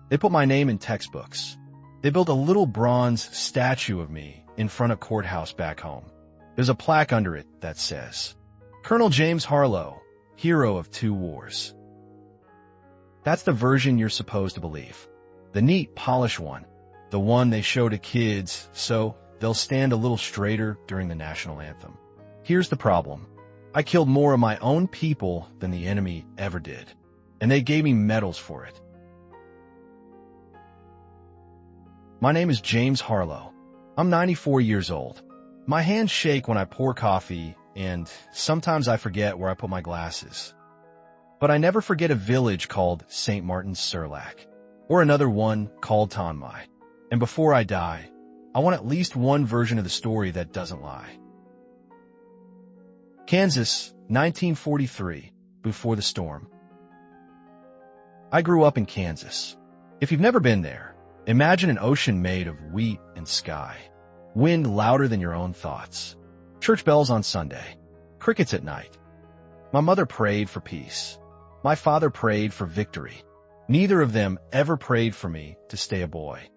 They put my name in textbooks. They built a little bronze statue of me in front of courthouse back home. There's a plaque under it that says, Colonel James Harlow, hero of 2 wars. That's the version you're supposed to believe. The neat, polished one. The one they show to kids so they'll stand a little straighter during the national anthem. Here's the problem. I killed more of my own people than the enemy ever did, and they gave me medals for it. My name is James Harlow. I'm 94 years old. My hands shake when I pour coffee, and sometimes I forget where I put my glasses. But I never forget a village called St. Martin's-sur-Lac, or another one called Tonmai. And before I die, I want at least one version of the story that doesn't lie. Kansas, 1943, before the storm. I grew up in Kansas. If you've never been there, imagine an ocean made of wheat and sky, wind louder than your own thoughts, church bells on Sunday, crickets at night. My mother prayed for peace. My father prayed for victory. Neither of them ever prayed for me to stay a boy.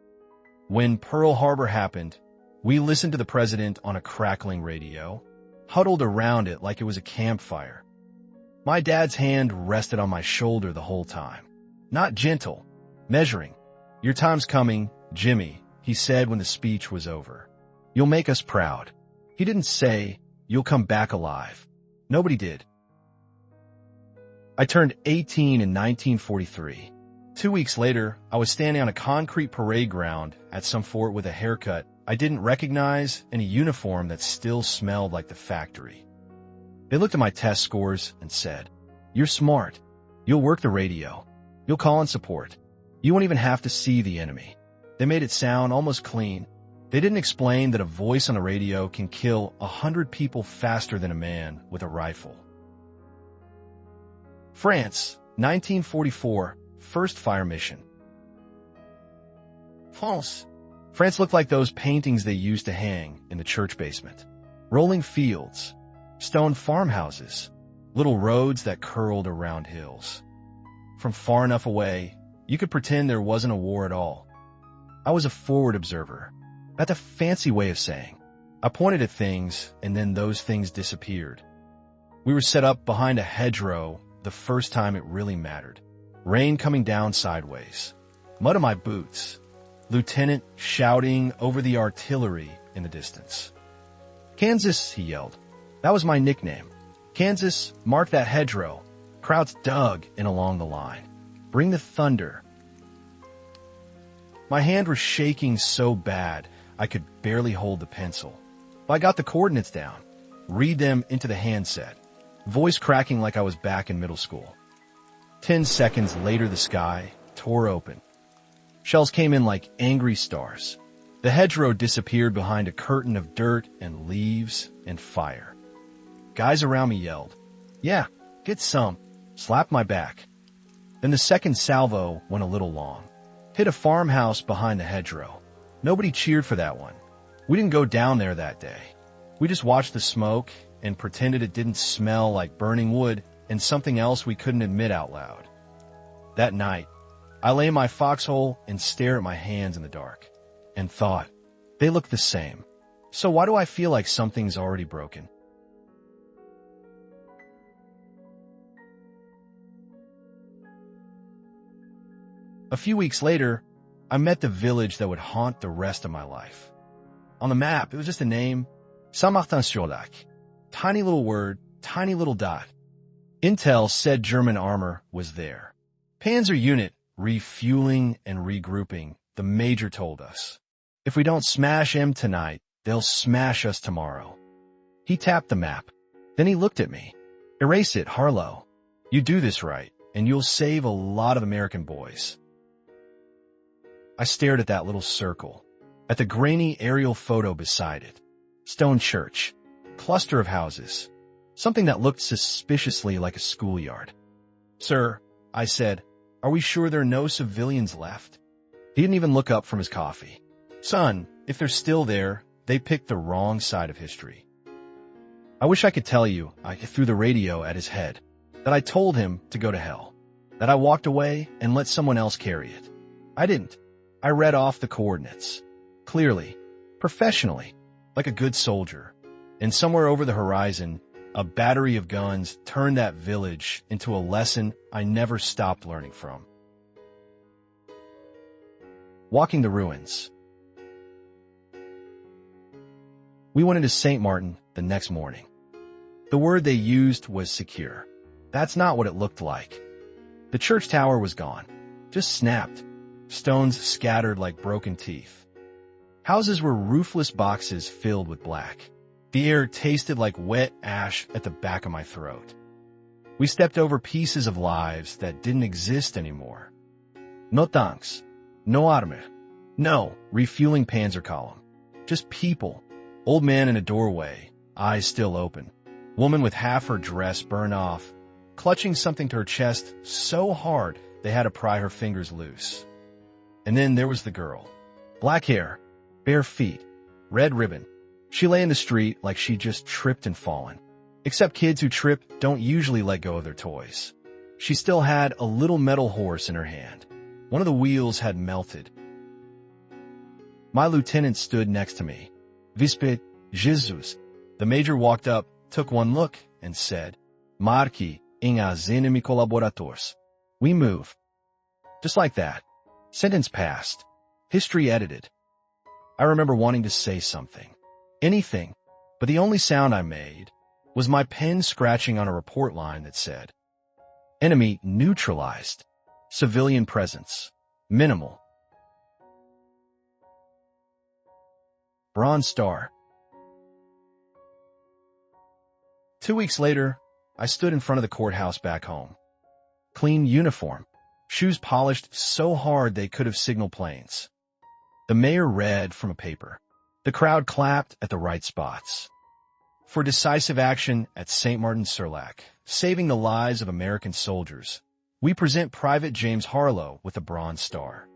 When Pearl Harbor happened, we listened to the president on a crackling radio, huddled around it like it was a campfire. My dad's hand rested on my shoulder the whole time. Not gentle, measuring. Your time's coming, Jimmy, he said when the speech was over. You'll make us proud. He didn't say, you'll come back alive. Nobody did. I turned 18 in 1943. 2 weeks later, I was standing on a concrete parade ground at some fort with a haircut I didn't recognize and a uniform that still smelled like the factory. They looked at my test scores and said, You're smart. You'll work the radio. You'll call in support. You won't even have to see the enemy. They made it sound almost clean. They didn't explain that a voice on the radio can kill 100 people faster than a man with a rifle. France, 1944, first fire mission. France. France looked like those paintings they used to hang in the church basement. Rolling fields, stone farmhouses, little roads that curled around hills. From far enough away, you could pretend there wasn't a war at all. I was a forward observer. That's a fancy way of saying. I pointed at things, and then those things disappeared. We were set up behind a hedgerow the first time it really mattered. Rain coming down sideways. Mud on my boots. Lieutenant shouting over the artillery in the distance. Kansas, he yelled. That was my nickname. Kansas, mark that hedgerow. Crowds dug in along the line. Bring the thunder. My hand was shaking so bad I could barely hold the pencil. But I got the coordinates down. Read them into the handset. Voice cracking like I was back in middle school. 10 seconds later, the sky tore open. Shells came in like angry stars. The hedgerow disappeared behind a curtain of dirt and leaves and fire. Guys around me yelled, Yeah, get some. Slapped my back. Then the second salvo went a little long. Hit a farmhouse behind the hedgerow. Nobody cheered for that one. We didn't go down there that day. We just watched the smoke and pretended it didn't smell like burning wood and something else we couldn't admit out loud. That night, I lay in my foxhole and stared at my hands in the dark and thought, they look the same. So why do I feel like something's already broken? A few weeks later, I met the village that would haunt the rest of my life. On the map, it was just a name, St. Martin-sur-Lac. Tiny little word, tiny little dot. Intel said German armor was there. Panzer unit refueling and regrouping, the major told us. If we don't smash them tonight, they'll smash us tomorrow. He tapped the map. Then he looked at me. Erase it, Harlow. You do this right, and you'll save a lot of American boys. I stared at that little circle, at the grainy aerial photo beside it. Stone church, cluster of houses, something that looked suspiciously like a schoolyard. Sir, I said, are we sure there are no civilians left? He didn't even look up from his coffee. Son, if they're still there, they picked the wrong side of history. I wish I could tell you, I threw the radio at his head, that I told him to go to hell, that I walked away and let someone else carry it. I didn't. I read off the coordinates. Clearly, professionally, like a good soldier. And somewhere over the horizon, a battery of guns turned that village into a lesson I never stopped learning from. Walking the ruins. We went into St. Martin the next morning. The word they used was secure. That's not what it looked like. The church tower was gone, just snapped, stones scattered like broken teeth. Houses were roofless boxes filled with black. The air tasted like wet ash at the back of my throat. We stepped over pieces of lives that didn't exist anymore. No tanks, no armor, no refueling Panzer column. Just people. Old man in a doorway, eyes still open. Woman with half her dress burned off, clutching something to her chest so hard they had to pry her fingers loose. And then there was the girl. Black hair, bare feet, red ribbon. She lay in the street like she just tripped and fallen. Except kids who trip don't usually let go of their toys. She still had a little metal horse in her hand. One of the wheels had melted. My lieutenant stood next to me. Vispet Jesus. The major walked up, took one look, and said, Marque em as enemy collaborators. We move. Just like that. Sentence passed. History edited. I remember wanting to say something. Anything, but the only sound I made was my pen scratching on a report line that said, Enemy neutralized. Civilian presence. Minimal. Bronze Star. 2 weeks later, I stood in front of the courthouse back home. Clean uniform. Shoes polished so hard they could have signaled planes. The mayor read from a paper. The crowd clapped at the right spots. For decisive action at St. Martin-sur-Lac, saving the lives of American soldiers, we present Private James Harlow with a Bronze Star.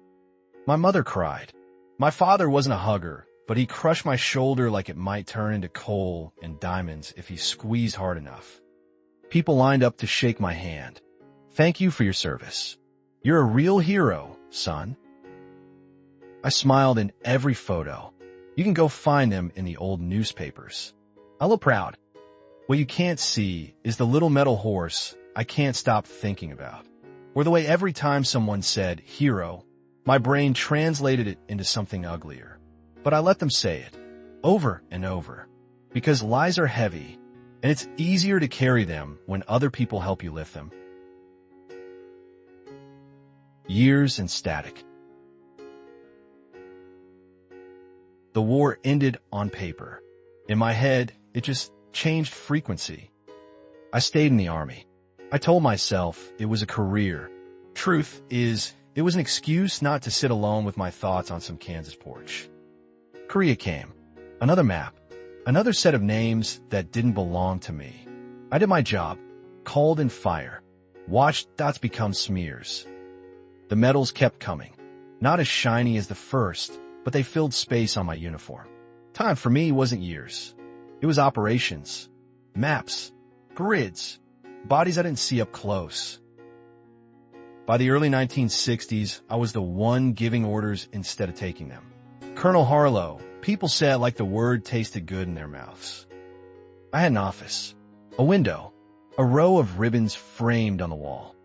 My mother cried. My father wasn't a hugger, but he crushed my shoulder like it might turn into coal and diamonds if he squeezed hard enough. People lined up to shake my hand. Thank you for your service. You're a real hero, son. I smiled in every photo. You can go find them in the old newspapers. I look proud. What you can't see is the little metal horse I can't stop thinking about. Or the way every time someone said hero, my brain translated it into something uglier. But I let them say it, over and over, because lies are heavy, and it's easier to carry them when other people help you lift them. Years in static. The war ended on paper. In my head, it just changed frequency. I stayed in the Army. I told myself it was a career. Truth is, it was an excuse not to sit alone with my thoughts on some Kansas porch. Korea came. Another map. Another set of names that didn't belong to me. I did my job. Called in fire. Watched dots become smears. The medals kept coming. Not as shiny as the first, but they filled space on my uniform. Time for me wasn't years. It was operations, maps, grids, bodies I didn't see up close. By the early 1960s, I was the one giving orders instead of taking them. Colonel Harlow, people said like the word tasted good in their mouths. I had an office, a window, a row of ribbons framed on the wall.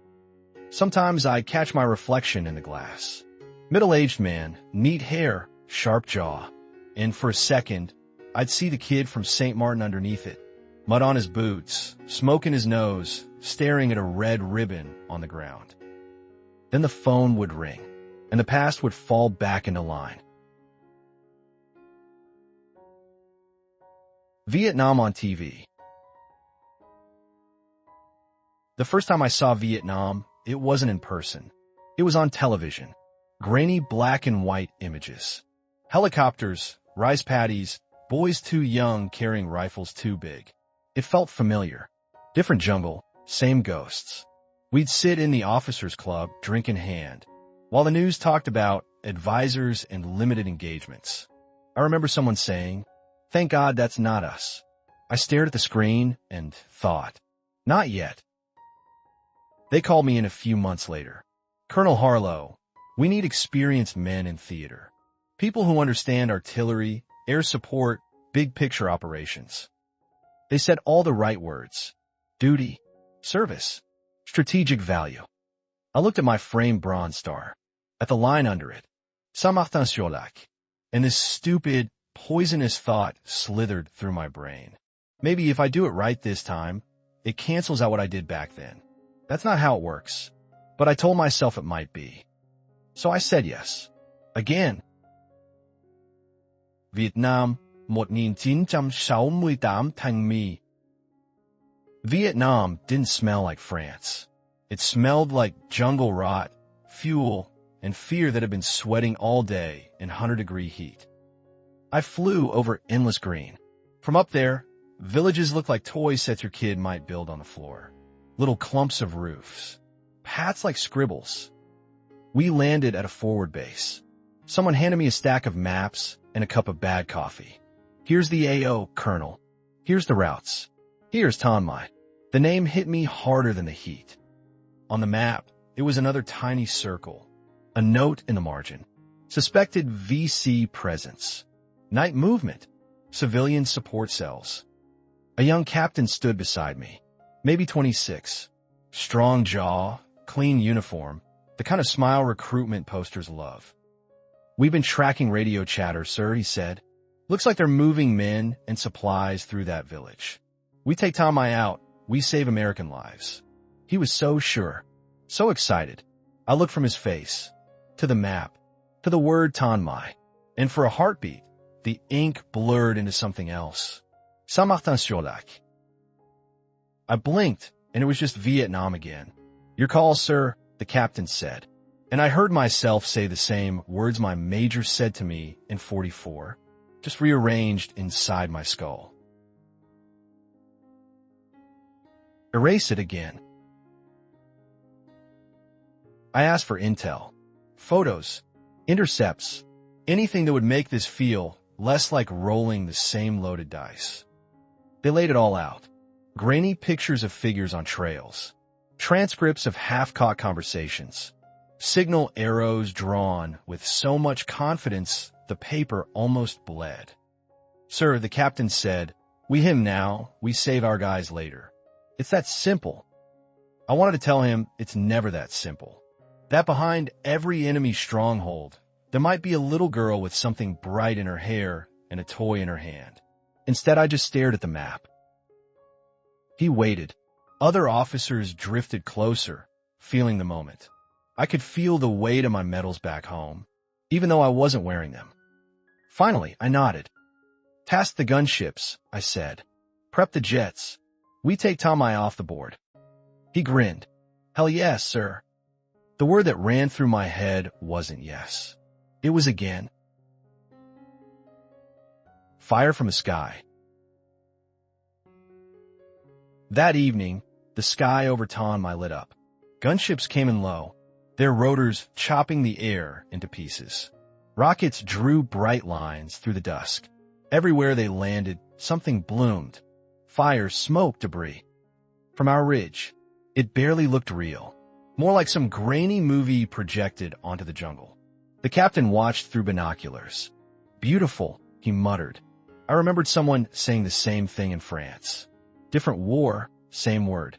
Sometimes I'd catch my reflection in the glass. Middle-aged man, neat hair, sharp jaw. And for a second, I'd see the kid from St. Martin underneath it, mud on his boots, smoke in his nose, staring at a red ribbon on the ground. Then the phone would ring, and the past would fall back into line. Vietnam on TV. The first time I saw Vietnam, it wasn't in person. It was on television. Grainy black and white images. Helicopters, rice paddies, boys too young carrying rifles too big. It felt familiar. Different jungle, same ghosts. We'd sit in the officers' club, drink in hand, while the news talked about advisors and limited engagements. I remember someone saying, "Thank God that's not us." I stared at the screen and thought, not yet. They called me in a few months later. Colonel Harlow, We need experienced men in theater. People who understand artillery, air support, big picture operations. They said all the right words. Duty, service, strategic value. I looked at my framed bronze star, at the line under it, Samartin, and this stupid, poisonous thought slithered through my brain. Maybe if I do it right this time, it cancels out what I did back then. That's not how it works, but I told myself it might be. So I said yes. Again. Vietnam, 1968 thành mi. Vietnam didn't smell like France. It smelled like jungle rot, fuel, and fear that had been sweating all day in 100-degree heat. I flew over endless green. From up there, villages looked like toy sets your kid might build on the floor. Little clumps of roofs. Paths like scribbles. We landed at a forward base. Someone handed me a stack of maps and a cup of bad coffee. Here's the AO, Colonel. Here's the routes. Here's Ton Mai. The name hit me harder than the heat. On the map, it was another tiny circle. A note in the margin. Suspected VC presence. Night movement. Civilian support cells. A young captain stood beside me. Maybe 26. Strong jaw, clean uniform, the kind of smile recruitment posters love. We've been tracking radio chatter, sir, he said. Looks like they're moving men and supplies through that village. We take Ton Mai out, we save American lives. He was so sure, so excited. I looked from his face, to the map, to the word Ton Mai, and for a heartbeat, the ink blurred into something else. Samartin. I blinked, and it was just Vietnam again. Your call, sir, the captain said. And I heard myself say the same words my major said to me in 44, just rearranged inside my skull. Erase it again. I asked for intel, photos, intercepts, anything that would make this feel less like rolling the same loaded dice. They laid it all out. Grainy pictures of figures on trails, transcripts of half-caught conversations, signal arrows drawn with so much confidence the paper almost bled. Sir, the captain said, we him now, we save our guys later. It's that simple. I wanted to tell him it's never that simple. That behind every enemy stronghold, there might be a little girl with something bright in her hair and a toy in her hand. Instead, I just stared at the map. He waited. Other officers drifted closer, feeling the moment. I could feel the weight of my medals back home, even though I wasn't wearing them. Finally, I nodded. Task the gunships, I said. Prep the jets. We take Ton Mai off the board. He grinned. Hell yes, sir. The word that ran through my head wasn't yes. It was again. Fire from the sky. That evening, the sky over Ton Mai lit up. Gunships came in low, their rotors chopping the air into pieces. Rockets drew bright lines through the dusk. Everywhere they landed, something bloomed. Fire, smoke, debris. From our ridge, it barely looked real. More like some grainy movie projected onto the jungle. The captain watched through binoculars. Beautiful, he muttered. I remembered someone saying the same thing in France. Different war, same word.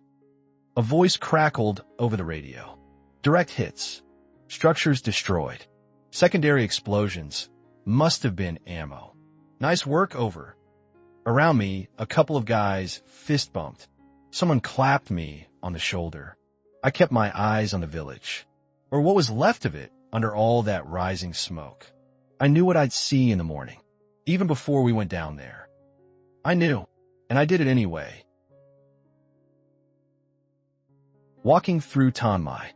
A voice crackled over the radio. Direct hits. Structures destroyed. Secondary explosions. Must have been ammo. Nice work, over. Around me, a couple of guys fist bumped. Someone clapped me on the shoulder. I kept my eyes on the village, or what was left of it under all that rising smoke. I knew what I'd see in the morning, even before we went down there. I knew, and I did it anyway. Walking through Ton Mai.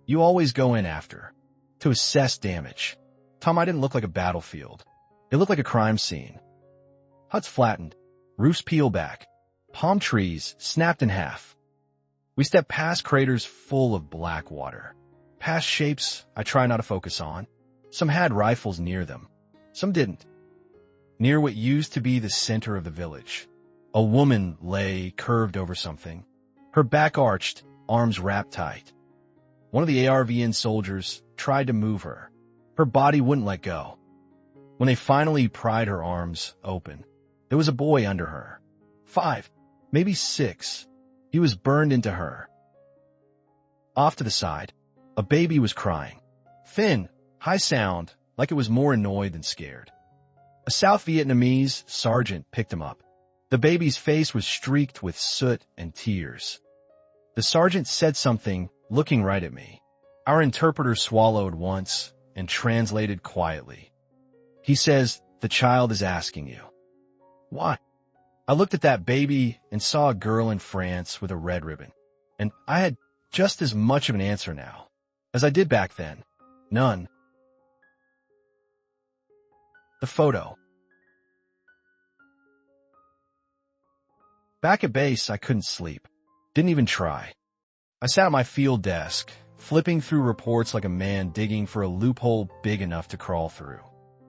You always go in after, to assess damage. Ton Mai didn't look like a battlefield. It looked like a crime scene. Huts flattened, roofs peeled back, palm trees snapped in half. We stepped past craters full of black water, past shapes I try not to focus on. Some had rifles near them, some didn't. Near what used to be the center of the village, a woman lay curved over something, her back arched, arms wrapped tight. One of the ARVN soldiers tried to move her. Her body wouldn't let go. When they finally pried her arms open, there was a boy under her. 5, maybe 6. He was burned into her. Off to the side, a baby was crying. Thin, high sound, like it was more annoyed than scared. A South Vietnamese sergeant picked him up. The baby's face was streaked with soot and tears. The sergeant said something, looking right at me. Our interpreter swallowed once and translated quietly. He says, "The child is asking you." What? I looked at that baby and saw a girl in France with a red ribbon. And I had just as much of an answer now as I did back then. None. The photo. Back at base, I couldn't sleep. Didn't even try. I sat at my field desk, flipping through reports like a man digging for a loophole big enough to crawl through.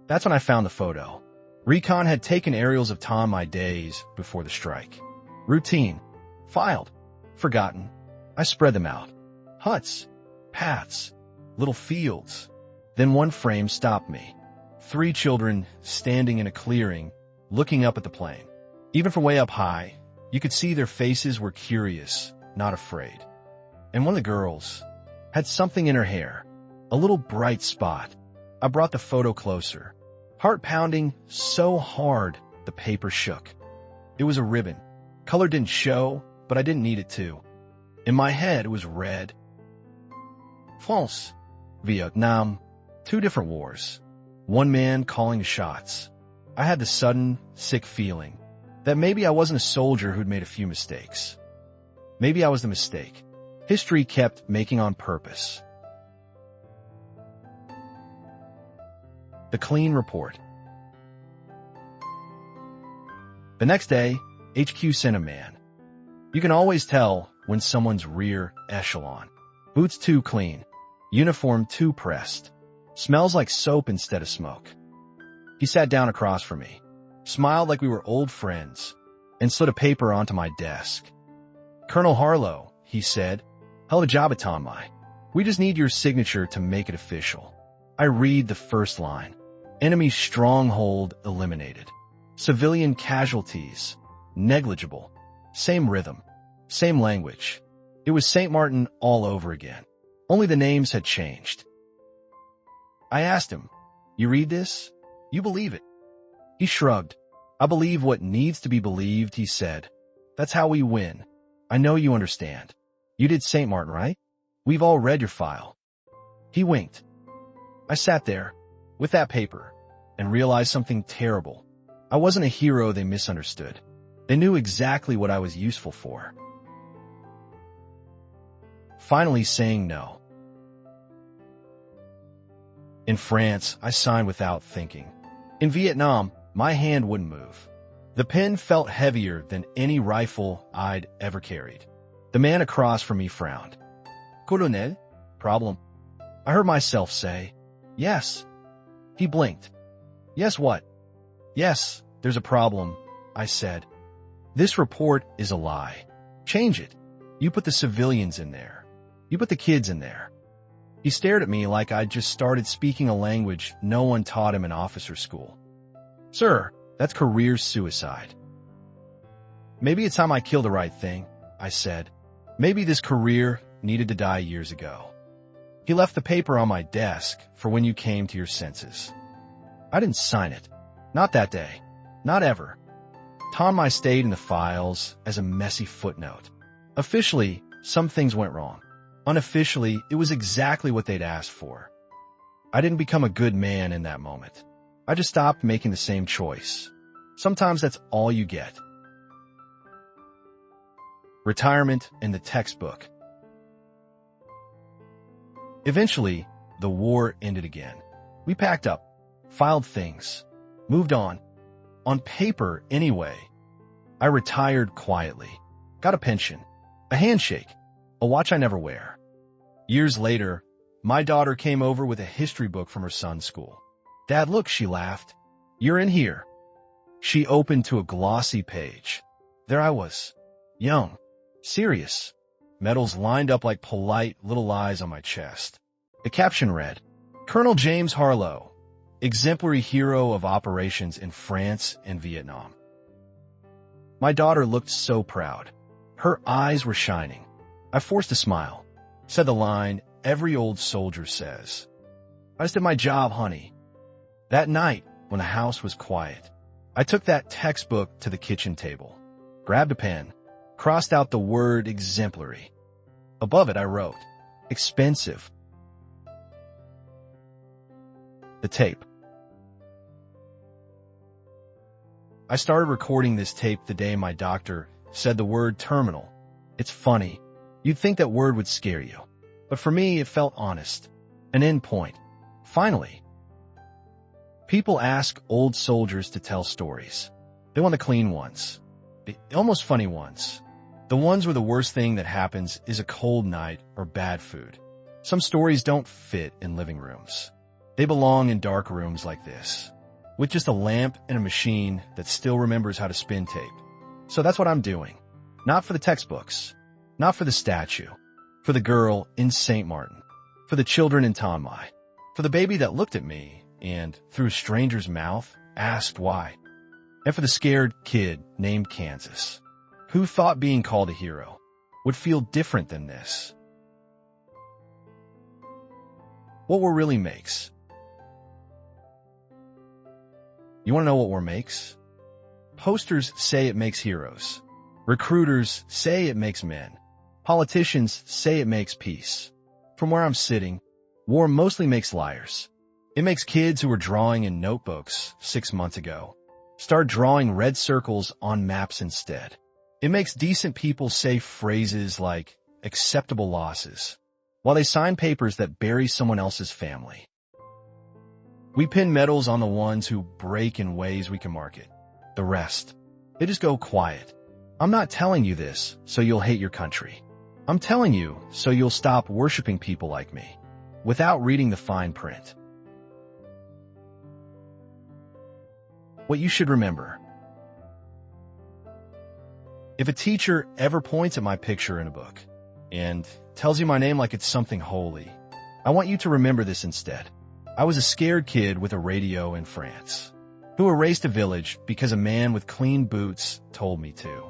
That's when I found the photo. Recon had taken aerials of Tom my days before the strike. Routine. Filed. Forgotten. I spread them out. Huts. Paths. Little fields. Then one frame stopped me. 3 children standing in a clearing, looking up at the plane. Even from way up high, you could see their faces were curious, not afraid. And one of the girls had something in her hair, a little bright spot. I brought the photo closer. Heart pounding so hard, the paper shook. It was a ribbon. Color didn't show, but I didn't need it to. In my head, it was red. France, Vietnam, 2 different wars. One man calling the shots. I had the sudden, sick feeling that maybe I wasn't a soldier who'd made a few mistakes. Maybe I was the mistake history kept making on purpose. The clean report. The next day, HQ sent a man. You can always tell when someone's rear echelon. Boots too clean. Uniform too pressed. Smells like soap instead of smoke. He sat down across from me, smiled like we were old friends, and slid a paper onto my desk. "Colonel Harlow," he said, "held a job at Tonmai. We just need your signature to make it official." I read the first line. Enemy stronghold eliminated. Civilian casualties negligible. Same rhythm. Same language. It was St. Martin all over again. Only the names had changed. I asked him, "You read this? You believe it?" He shrugged. "I believe what needs to be believed," he said. "That's how we win. I know you understand. You did St. Martin, right? We've all read your file." He winked. I sat there, with that paper, and realized something terrible. I wasn't a hero they misunderstood. They knew exactly what I was useful for. Finally saying no. In France, I signed without thinking. In Vietnam, my hand wouldn't move. The pen felt heavier than any rifle I'd ever carried. The man across from me frowned. "Colonel? Problem?" I heard myself say, "Yes." He blinked. "Yes, what?" "Yes, there's a problem," I said. "This report is a lie. Change it. You put the civilians in there. You put the kids in there." He stared at me like I'd just started speaking a language no one taught him in officer school. "Sir, that's career suicide." "Maybe it's time I killed the right thing," I said. "Maybe this career needed to die years ago." He left the paper on my desk for when you came to your senses. I didn't sign it. Not that day. Not ever. Tonmai stayed in the files as a messy footnote. Officially, some things went wrong. Unofficially, it was exactly what they'd asked for. I didn't become a good man in that moment. I just stopped making the same choice. Sometimes that's all you get. Retirement in the textbook. Eventually, the war ended again. We packed up, filed things, moved on. On paper, anyway. I retired quietly, got a pension, a handshake, a watch I never wear. Years later, my daughter came over with a history book from her son's school. "Dad, look," she laughed. "You're in here." She opened to a glossy page. There I was, young, serious, medals lined up like polite little eyes on my chest. The caption read, Colonel James Harlow, exemplary hero of operations in France and Vietnam. My daughter looked so proud. Her eyes were shining. I forced a smile. Said the line every old soldier says. I just did my job, honey. That night, when the house was quiet, I took that textbook to the kitchen table, grabbed a pen, crossed out the word exemplary. Above it I wrote, expensive. The tape. I started recording this tape the day my doctor said the word terminal. It's funny. You'd think that word would scare you. But for me, it felt honest. An end point. Finally. People ask old soldiers to tell stories. They want the clean ones. The almost funny ones. The ones where the worst thing that happens is a cold night or bad food. Some stories don't fit in living rooms. They belong in dark rooms like this, with just a lamp and a machine that still remembers how to spin tape. So that's what I'm doing. Not for the textbooks. Not for the statue. For the girl in St. Martin. For the children in Tonmai. For the baby that looked at me and, through a stranger's mouth, asked why. And for the scared kid named Kansas, who thought being called a hero would feel different than this. What war really makes? You want to know what war makes? Posters say it makes heroes. Recruiters say it makes men. Politicians say it makes peace. From where I'm sitting, war mostly makes liars. It makes kids who were drawing in notebooks 6 months ago start drawing red circles on maps instead. It makes decent people say phrases like acceptable losses while they sign papers that bury someone else's family. We pin medals on the ones who break in ways we can market. The rest, they just go quiet. I'm not telling you this so you'll hate your country. I'm telling you so you'll stop worshiping people like me without reading the fine print. What you should remember. If a teacher ever points at my picture in a book and tells you my name like it's something holy, I want you to remember this instead. I was a scared kid with a radio in France who erased a village because a man with clean boots told me to.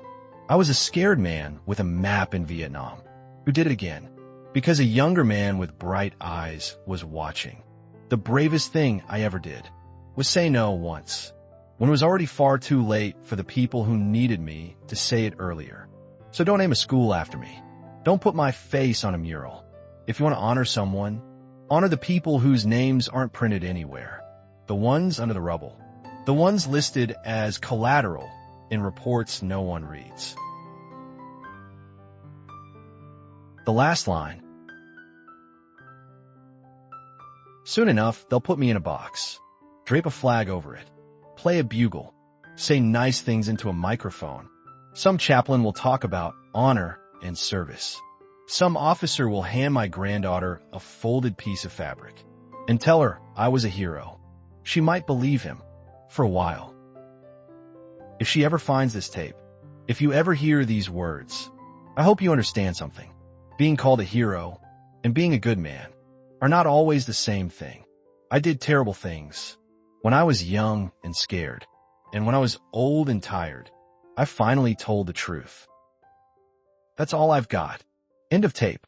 I was a scared man with a map in Vietnam who did it again because a younger man with bright eyes was watching. The bravest thing I ever did was say no once, when it was already far too late for the people who needed me to say it earlier. So don't name a school after me. Don't put my face on a mural. If you want to honor someone, honor the people whose names aren't printed anywhere. The ones under the rubble. The ones listed as collateral in reports no one reads. The last line. Soon enough, they'll put me in a box, drape a flag over it, play a bugle, say nice things into a microphone. Some chaplain will talk about honor and service. Some officer will hand my granddaughter a folded piece of fabric and tell her I was a hero. She might believe him for a while. If she ever finds this tape, if you ever hear these words, I hope you understand something. Being called a hero and being a good man are not always the same thing. I did terrible things when I was young and scared, and when I was old and tired, I finally told the truth. That's all I've got. End of tape.